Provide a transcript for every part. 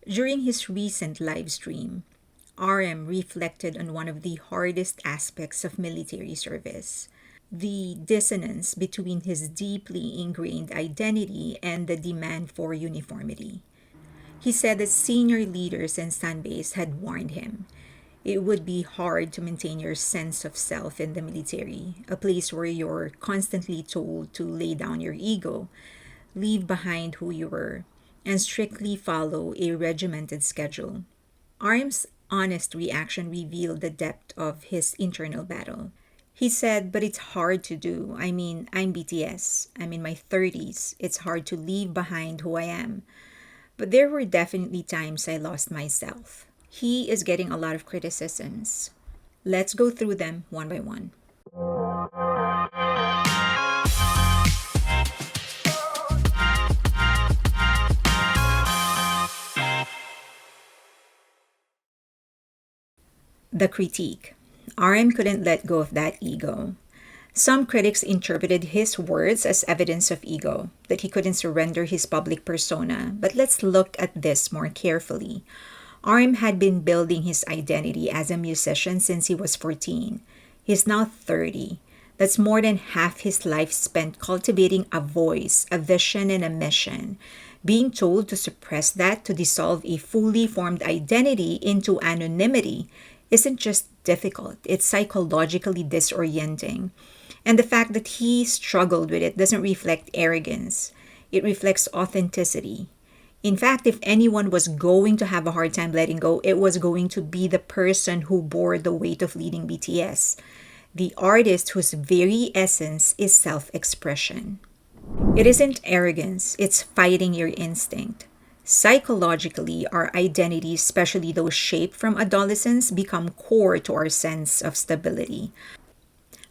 During his recent live stream, RM reflected on one of the hardest aspects of military service: the dissonance between his deeply ingrained identity and the demand for uniformity. He said that senior leaders and Sanbase had warned him it would be hard to maintain your sense of self in the military, a place where you're constantly told to lay down your ego, leave behind who you were, and strictly follow a regimented schedule. Arm's honest reaction revealed the depth of his internal battle. He said, "But it's hard to do. I mean, I'm BTS. I'm in my 30s. It's hard to leave behind who I am. But there were definitely times I lost myself." He is getting a lot of criticisms. Let's go through them one by one. The critique. RM couldn't let go of that ego. Some critics interpreted his words as evidence of ego, that he couldn't surrender his public persona. But let's look at this more carefully. RM had been building his identity as a musician since he was 14. He's now 30. That's more than half his life spent cultivating a voice, a vision, and a mission. Being told to suppress that, to dissolve a fully formed identity into anonymity, isn't just difficult, it's psychologically disorienting. And the fact that he struggled with it doesn't reflect arrogance, it reflects authenticity. In fact, if anyone was going to have a hard time letting go, it was going to be the person who bore the weight of leading BTS, the artist whose very essence is self expression. It isn't arrogance, it's fighting your instinct. Psychologically, our identities, especially those shaped from adolescence, become core to our sense of stability.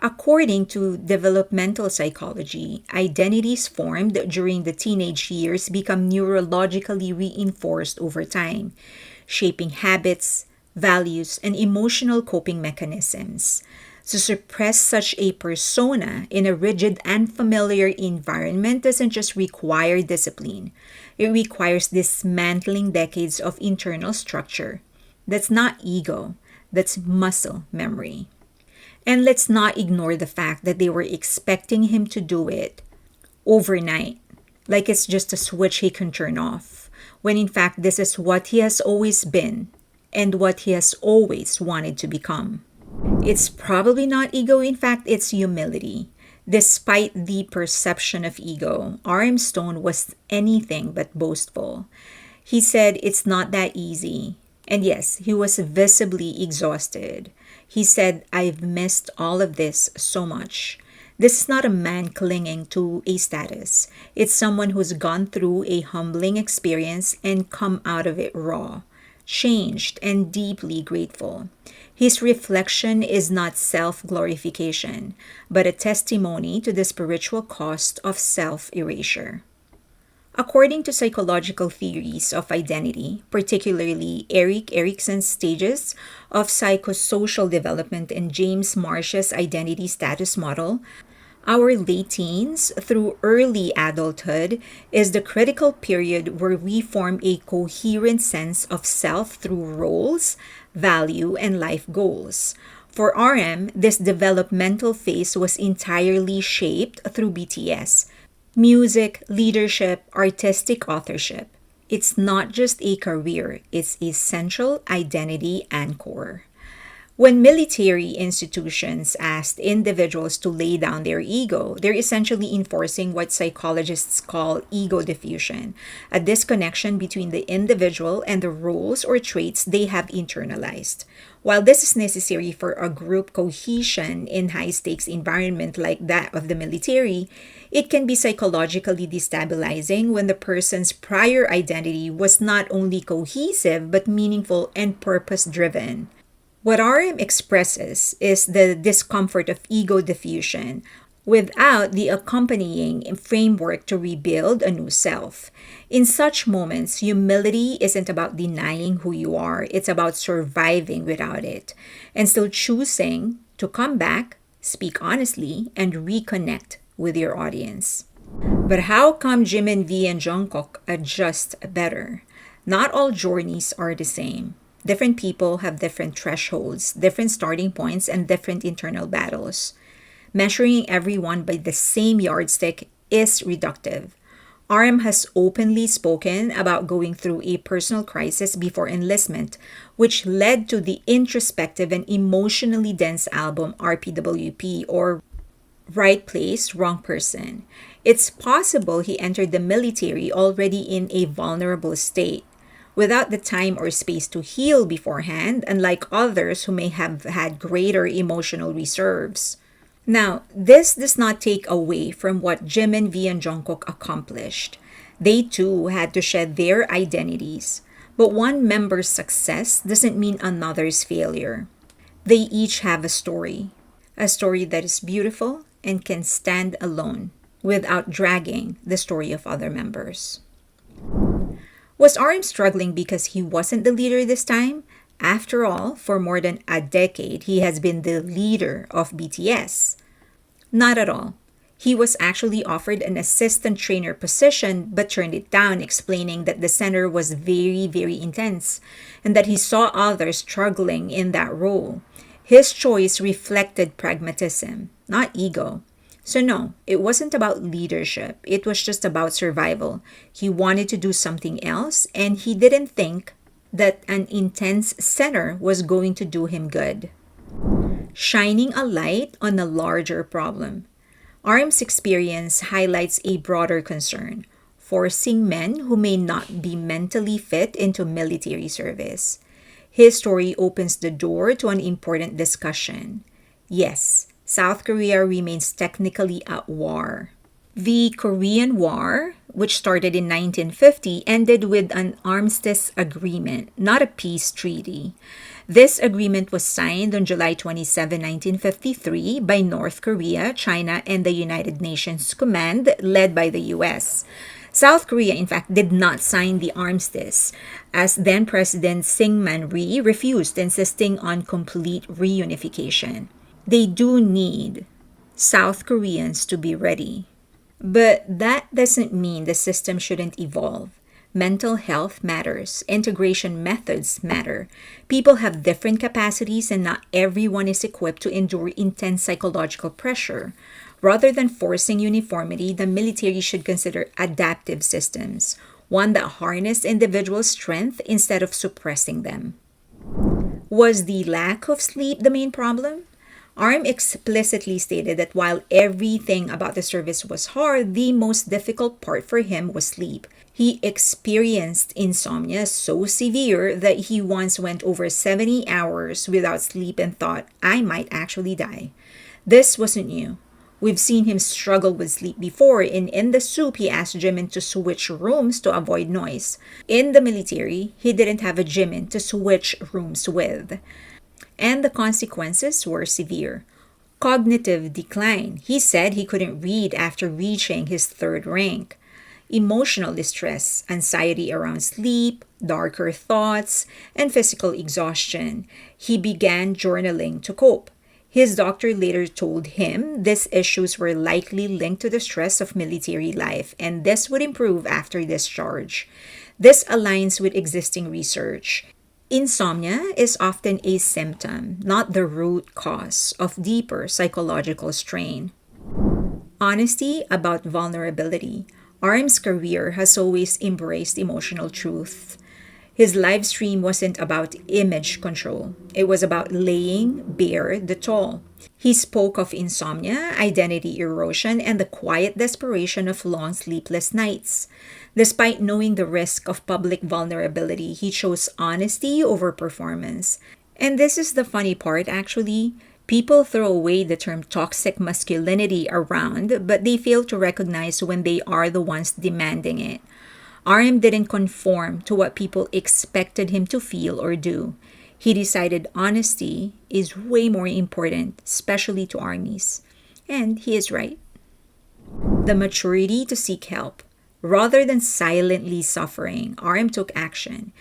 According to developmental psychology, identities formed during the teenage years become neurologically reinforced over time, shaping habits, values, and emotional coping mechanisms. To suppress such a persona in a rigid and familiar environment doesn't just require discipline, it requires dismantling decades of internal structure. That's not ego, that's muscle memory. And let's not ignore the fact that they were expecting him to do it overnight, like it's just a switch he can turn off, when in fact this is what he has always been and what he has always wanted to become. It's probably not ego, in fact, it's humility. Despite the perception of ego, RM Stone was anything but boastful. He said it's not that easy. And yes, he was visibly exhausted. He said, "I've missed all of this so much." This is not a man clinging to a status. It's someone who's gone through a humbling experience and come out of it raw, changed, and deeply grateful. His reflection is not self glorification, but a testimony to the spiritual cost of self erasure. According to psychological theories of identity, particularly Erik Erikson's stages of psychosocial development and James Marsh's identity status model, our late teens through early adulthood is the critical period where we form a coherent sense of self through roles, value, and life goals. For RM, this developmental phase was entirely shaped through BTS: music, leadership, artistic authorship. It's not just a career, it's essential identity anchor. When military institutions asked individuals to lay down their ego, they're essentially enforcing what psychologists call ego diffusion, a disconnection between the individual and the roles or traits they have internalized. While this is necessary for a group cohesion in high stakes environment like that of the military, it can be psychologically destabilizing when the person's prior identity was not only cohesive but meaningful and purpose driven. What RM expresses is the discomfort of ego diffusion without the accompanying framework to rebuild a new self. In such moments, humility isn't about denying who you are, it's about surviving without it and still choosing to come back, speak honestly, and reconnect with your audience. But how come Jimin V and Jungkook adjust better? Not all journeys are the same. Different people have different thresholds, different starting points, and different internal battles. Measuring everyone by the same yardstick is reductive. RM has openly spoken about going through a personal crisis before enlistment, which led to the introspective and emotionally dense album RPWP, or Right Place, Wrong Person. It's possible he entered the military already in a vulnerable state, without the time or space to heal beforehand, unlike others who may have had greater emotional reserves. Now, this does not take away from what Jimin, V, and Jungkook accomplished. They too had to shed their identities. But one member's success doesn't mean another's failure. They each have a story that is beautiful and can stand alone without dragging the story of other members. Was RM struggling because he wasn't the leader this time? After all, for more than a decade, he has been the leader of BTS. Not at all. He was actually offered an assistant trainer position but turned it down, explaining that the center was very, very intense and that he saw others struggling in that role. His choice reflected pragmatism, not ego. So, no, it wasn't about leadership. It was just about survival. He wanted to do something else, and he didn't think that an intense center was going to do him good. Shining a light on a larger problem. RM's experience highlights a broader concern: forcing men who may not be mentally fit into military service. His story opens the door to an important discussion. Yes, South Korea remains technically at war. The Korean War, which started in 1950, ended with an armistice agreement, not a peace treaty. This agreement was signed on July 27, 1953 by North Korea, China, and the United Nations Command, led by the US. South Korea, in fact, did not sign the armistice, as then President Syngman Rhee refused, insisting on complete reunification. They do need South Koreans to be ready. But that doesn't mean the system shouldn't evolve. Mental health matters. Integration methods matter. People have different capacities and not everyone is equipped to endure intense psychological pressure. Rather than forcing uniformity, the military should consider adaptive systems, one that harness individual strength instead of suppressing them. Was the lack of sleep the main problem? RM explicitly stated that while everything about the service was hard, the most difficult part for him was sleep. He experienced insomnia so severe that he once went over 70 hours without sleep and thought, I might actually die. This wasn't new. We've seen him struggle with sleep before. In The Soup, he asked Jimin to switch rooms to avoid noise. In the military, he didn't have a Jimin to switch rooms with. And the consequences were severe. Cognitive decline. He said he couldn't read after reaching his third rank. Emotional distress, anxiety around sleep, darker thoughts, and physical exhaustion. He began journaling to cope. His doctor later told him these issues were likely linked to the stress of military life, and this would improve after discharge. This aligns with existing research. Insomnia is often a symptom, not the root cause of deeper psychological strain. Honesty about vulnerability. RM's career has always embraced emotional truth. His live stream wasn't about image control. It was about laying bare the toll. He spoke of insomnia, identity erosion, and the quiet desperation of long sleepless nights. Despite knowing the risk of public vulnerability, he chose honesty over performance. And this is the funny part, actually. People throw away the term toxic masculinity around, but they fail to recognize when they are the ones demanding it. RM didn't conform to what people expected him to feel or do. He decided honesty is way more important, especially to armies. And he is right. The maturity to seek help. Rather than silently suffering, RM took action.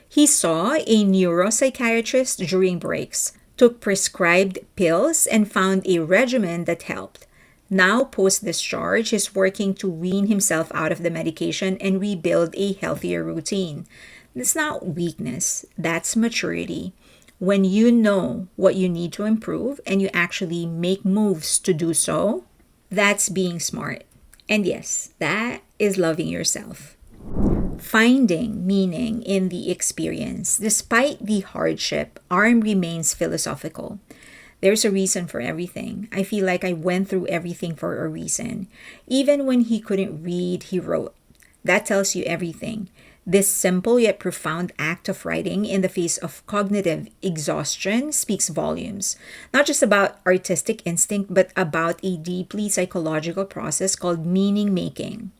He saw a neuropsychiatrist during breaks, took prescribed pills, and found a regimen that helped. Now, post-discharge, he's working to wean himself out of the medication and rebuild a healthier routine. It's not weakness, that's maturity. When you know what you need to improve and you actually make moves to do so, that's being smart. And yes, that is loving yourself. Finding meaning in the experience. Despite the hardship, RM remains philosophical. There's a reason for everything. I feel like I went through everything for a reason. Even when he couldn't read, he wrote. That tells you everything. This simple yet profound act of writing in the face of cognitive exhaustion speaks volumes, not just about artistic instinct, but about a deeply psychological process called meaning making.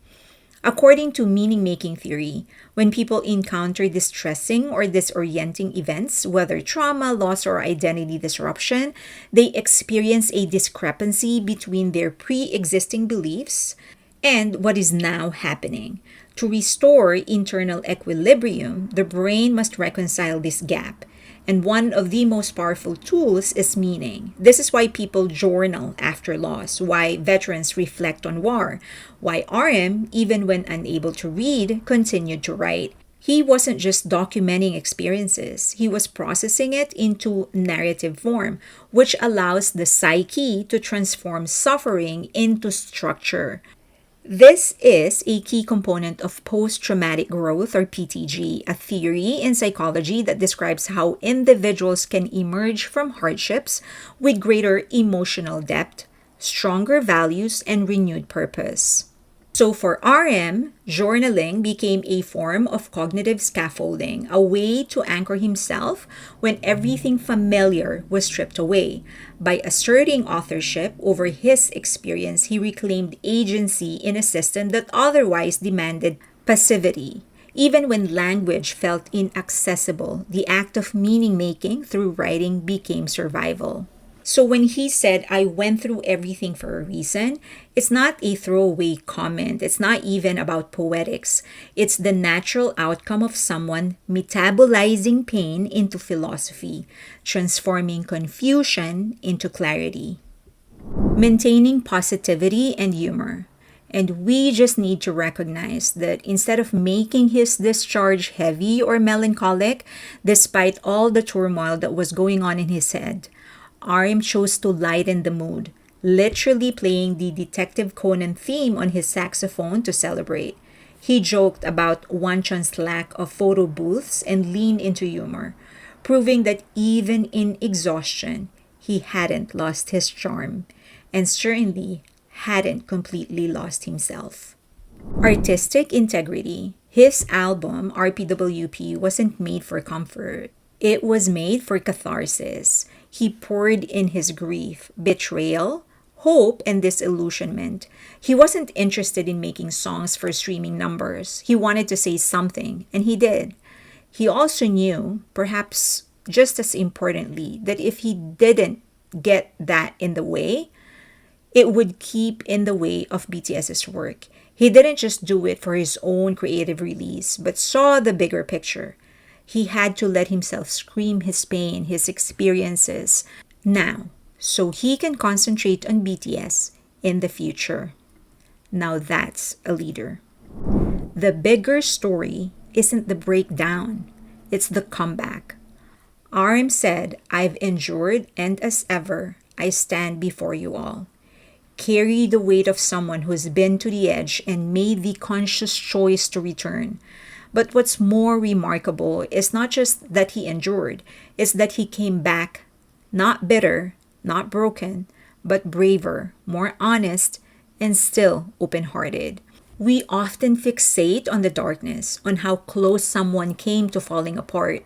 According to meaning making theory, when people encounter distressing or disorienting events, whether trauma, loss, or identity disruption, they experience a discrepancy between their pre existing beliefs and what is now happening. To restore internal equilibrium, the brain must reconcile this gap. And one of the most powerful tools is meaning. This is why people journal after loss, why veterans reflect on war, why RM, even when unable to read, continued to write. He wasn't just documenting experiences, he was processing it into narrative form, which allows the psyche to transform suffering into structure. This is a key component of post traumatic growth or PTG, a theory in psychology that describes how individuals can emerge from hardships with greater emotional depth, stronger values, and renewed purpose. So for RM, journaling became a form of cognitive scaffolding, a way to anchor himself when everything familiar was stripped away. By asserting authorship over his experience, he reclaimed agency in a system that otherwise demanded passivity. Even when language felt inaccessible, the act of meaning making through writing became survival. So when he said, I went through everything for a reason, it's not a throwaway comment. It's not even about poetics. It's the natural outcome of someone metabolizing pain into philosophy, transforming confusion into clarity, maintaining positivity and humor. And we just need to recognize that instead of making his discharge heavy or melancholic, despite all the turmoil that was going on in his head, RM chose to lighten the mood, literally playing the Detective Conan theme on his saxophone to celebrate. He joked about Wanchan's lack of photo booths and leaned into humor, proving that even in exhaustion, he hadn't lost his charm, and certainly hadn't completely lost himself. Artistic integrity. His album, RPWP, wasn't made for comfort. It was made for catharsis. He poured in his grief, betrayal, hope, and disillusionment. He wasn't interested in making songs for streaming numbers. He wanted to say something, and he did. He also knew, perhaps just as importantly, that if he didn't get that in the way, it would keep in the way of BTS's work. He didn't just do it for his own creative release, but saw the bigger picture. He had to let himself scream his pain, his experiences, now, so he can concentrate on BTS in the future. Now that's a leader. The bigger story isn't the breakdown, it's the comeback. RM said, I've endured, and as ever, I stand before you all. Carry the weight of someone who's been to the edge and made the conscious choice to return. But what's more remarkable is not just that he endured, it's that he came back not bitter, not broken, but braver, more honest, and still open hearted. We often fixate on the darkness, on how close someone came to falling apart.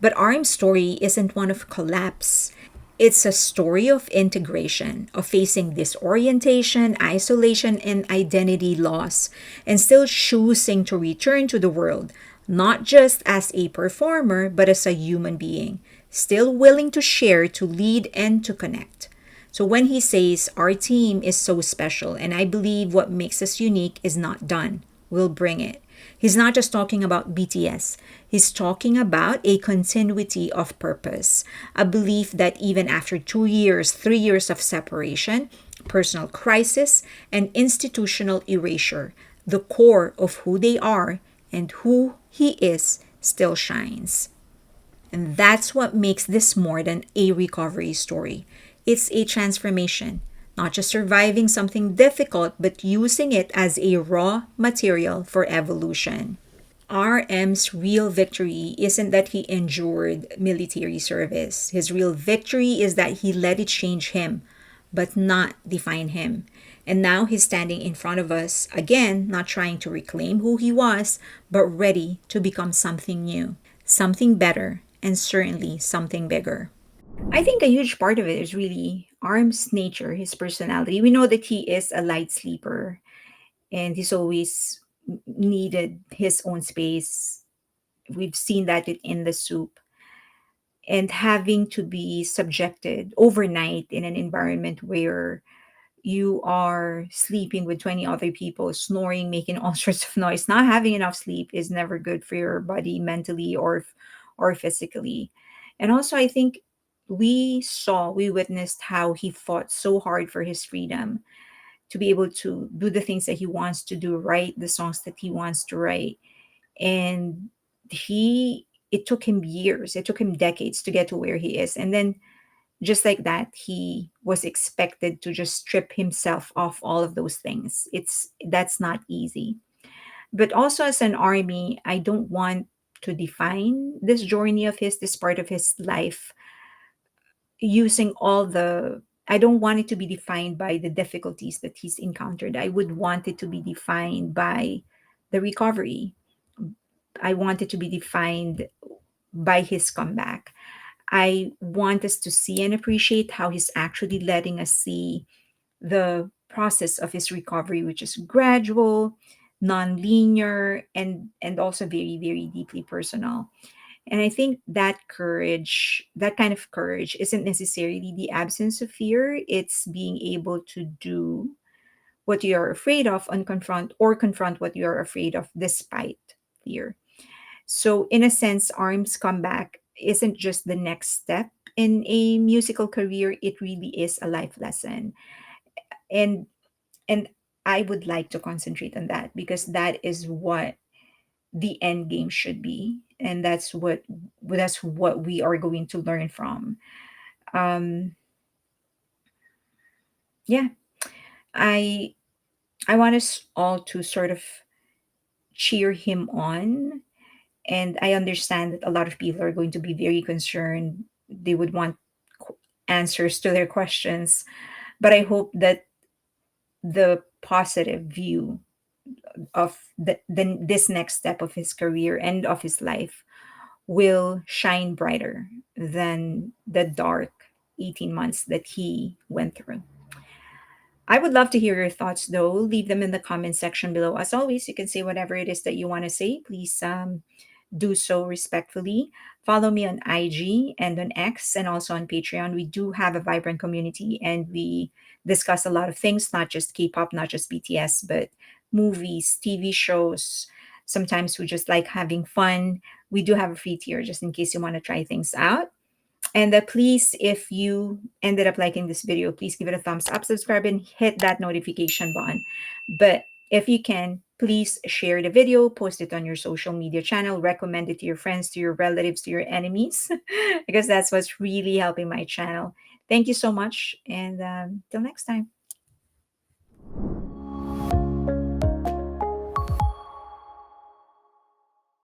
But RM's story isn't one of collapse. It's a story of integration, of facing disorientation, isolation, and identity loss, and still choosing to return to the world, not just as a performer, but as a human being, still willing to share, to lead, and to connect. So when he says, our team is so special, and I believe what makes us unique is not done, we'll bring it. He's not just talking about BTS. He's talking about a continuity of purpose, a belief that even after 2 years, 3 years of separation, personal crisis, and institutional erasure, the core of who they are and who he is still shines. And that's what makes this more than a recovery story. It's a transformation, not just surviving something difficult, but using it as a raw material for evolution. RM's real victory isn't that he endured military service. His real victory is that he let it change him, but not define him. And now he's standing in front of us, again, not trying to reclaim who he was, but ready to become something new, something better, and certainly something bigger. I think a huge part of it is really Arm's nature, his personality. We know that he is a light sleeper and he's always needed his own space. We've seen that in the soup. And having to be subjected overnight in an environment where you are sleeping with 20 other people, snoring, making all sorts of noise, not having enough sleep is never good for your body mentally or physically. And also I think we witnessed how he fought so hard for his freedom to be able to do the things that he wants to do, write the songs that he wants to write. And it took him years, it took him decades to get to where he is. And then just like that, he was expected to just strip himself off all of those things. That's not easy. But also as an army, I don't want to define this journey of his, this part of his life, using all the I don't want it to be defined by the difficulties that he's encountered. I would want it to be defined by the recovery. I want it to be defined by his comeback. I want us to see and appreciate how he's actually letting us see the process of his recovery, which is gradual, non-linear, and also very, very deeply personal. And I think that kind of courage, isn't necessarily the absence of fear. It's being able to do what you're afraid of and confront what you're afraid of despite fear. So, in a sense, Arm's comeback isn't just the next step in a musical career, it really is a life lesson. And and I would like to concentrate on that because that is what the end game should be, and that's what we are going to learn from. um yeah, i I want us all to sort of cheer him on. And I understand that a lot of people are going to be very concerned. They would want qu- answers to their questions, but I hope that the positive view of this next step of his career and of his life will shine brighter than the dark 18 months that he went through. I would love to hear your thoughts, though. Leave them in the comment section below. As always, you can say whatever it is that you want to say. Please do so respectfully. Follow me on IG and on X and also on Patreon. We do have a vibrant community and we discuss a lot of things, not just K pop, not just BTS, but movies, TV shows. Sometimes we just like having fun. We do have a free tier just in case you want to try things out. And please, if you ended up liking this video, please give it a thumbs up, subscribe, and hit that notification button. But if you can, please share the video, post it on your social media channel, recommend it to your friends, to your relatives, to your enemies, because that's what's really helping my channel. Thank you so much. And till next time.